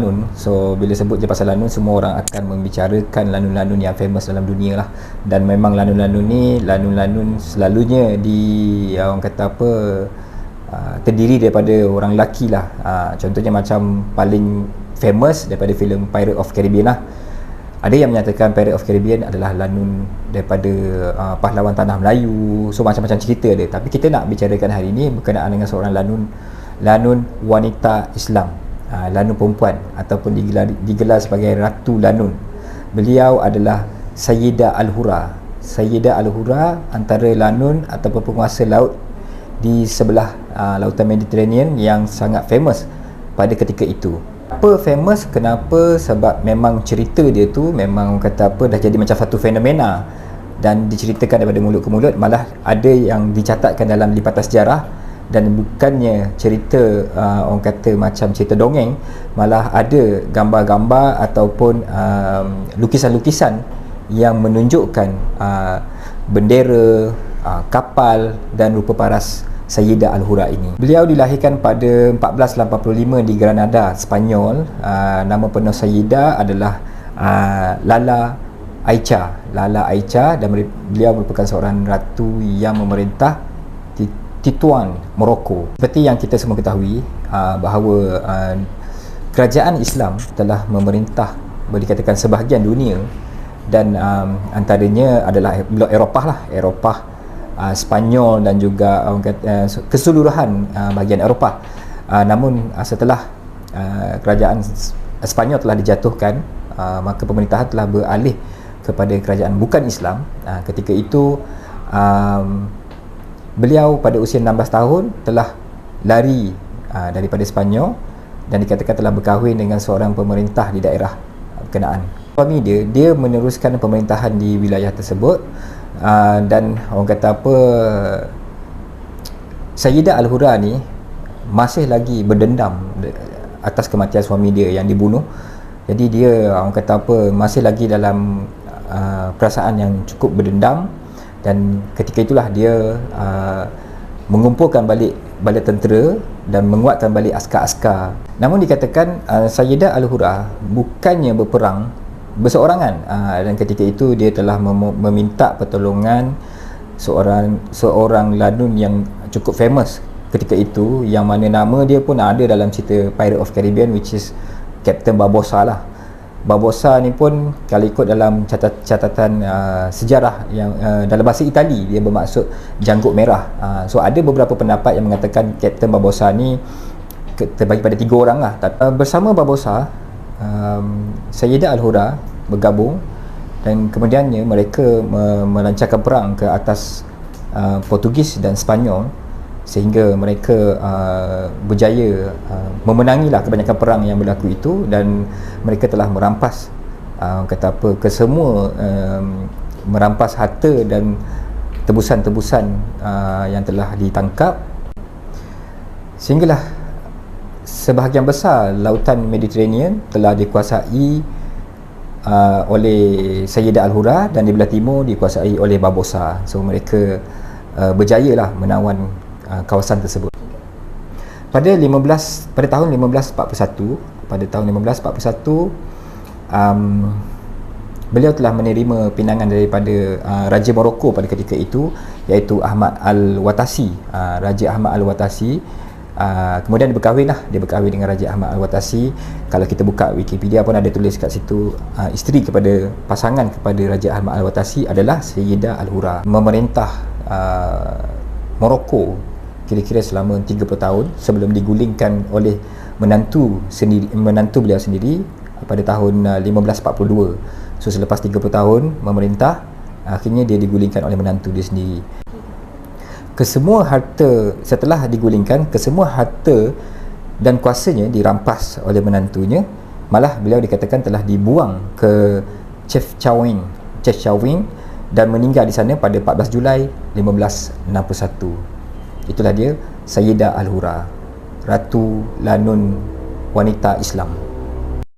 Lanun. So bila sebut je pasal Lanun, semua orang akan membicarakan Lanun-Lanun yang famous dalam dunia lah. Dan memang Lanun-Lanun ni, Lanun-Lanun selalunya orang kata apa, terdiri daripada orang lelaki lah. Contohnya macam paling famous daripada filem Pirate of Caribbean lah. Ada yang menyatakan Pirate of Caribbean adalah Lanun daripada pahlawan tanah Melayu. So macam-macam cerita dia. Tapi kita nak bicarakan hari ini berkenaan dengan seorang Lanun wanita Islam, Lanun perempuan ataupun digelar sebagai Ratu Lanun. Beliau adalah Sayyidah Al-Hura. Sayyidah Al-Hura antara Lanun ataupun penguasa laut di sebelah lautan Mediterranean yang sangat famous pada ketika itu. Apa famous? Kenapa? Sebab memang cerita dia tu memang kata apa, dah jadi macam satu fenomena dan diceritakan daripada mulut ke mulut. Malah ada yang dicatatkan dalam lipatan sejarah, dan bukannya cerita orang kata macam cerita dongeng, malah ada gambar-gambar ataupun lukisan-lukisan yang menunjukkan bendera, kapal dan rupa paras Sayyidah Al-Hura ini. Beliau dilahirkan pada 1485 di Granada, Spanyol. Nama penuh Sayyidah adalah Lala Aicha, dan beliau merupakan seorang ratu yang memerintah Tituan, Morocco. Seperti yang kita semua ketahui, bahawa kerajaan Islam telah memerintah, boleh dikatakan, sebahagian dunia, dan antaranya adalah blok Eropah, Spanyol dan juga keseluruhan bahagian Eropah. Namun setelah kerajaan Spanyol telah dijatuhkan, maka pemerintahan telah beralih kepada kerajaan bukan Islam. Ketika itu beliau pada usia 16 tahun telah lari daripada Spanyol dan dikatakan telah berkahwin dengan seorang pemerintah di daerah berkenaan. Suami dia meneruskan pemerintahan di wilayah tersebut. Dan orang kata apa, Sayyidah Al-Hura ni masih lagi berdendam atas kematian suami dia yang dibunuh. Jadi dia orang kata apa, masih lagi dalam perasaan yang cukup berdendam, dan ketika itulah dia mengumpulkan balik bala tentera dan menguatkan balik askar-askar. Namun dikatakan Sayyidah Al-Hura bukannya berperang berseorangan, dan ketika itu dia telah meminta pertolongan seorang Lanun yang cukup famous ketika itu, yang mana nama dia pun ada dalam cerita Pirate of Caribbean, which is Captain Barbossa lah. Barbossa ni pun kalau ikut dalam catatan sejarah yang dalam bahasa Itali, dia bermaksud janggut merah. So ada beberapa pendapat yang mengatakan Captain Barbossa ni terbagi pada 3 orang lah. Bersama Barbossa, Sayyidah Al-Hura bergabung, dan kemudiannya mereka melancarkan perang ke atas Portugis dan Spanyol, sehingga mereka berjaya memenangilah kebanyakan perang yang berlaku itu, dan mereka telah merampas kata apa, kesemua merampas harta dan tebusan-tebusan yang telah ditangkap, sehinggalah sebahagian besar lautan Mediterranean telah dikuasai oleh Sayyidah Al-Hura, dan di belah timur dikuasai oleh Barbossa. So mereka berjayalah menawan kawasan tersebut. Pada tahun 1541, beliau telah menerima pinangan daripada Raja Morocco pada ketika itu, iaitu Ahmad Al-Watasi. Raja Ahmad Al-Watasi kemudian dia berkahwin dengan Raja Ahmad Al-Watasi. Kalau kita buka Wikipedia pun ada tulis kat situ, isteri kepada pasangan kepada Raja Ahmad Al-Watasi adalah Sayyidah Al-Hura. Memerintah Morocco kira-kira selama 30 tahun sebelum digulingkan oleh menantu beliau sendiri pada tahun 1542. So selepas 30 tahun memerintah, akhirnya dia digulingkan oleh menantu dia sendiri. Kesemua harta setelah digulingkan, kesemua harta dan kuasanya dirampas oleh menantunya. Malah beliau dikatakan telah dibuang ke Chefchaouen dan meninggal di sana pada 14 Julai 1561. Itulah dia Sayyidah Al-Hura, Ratu Lanun wanita Islam.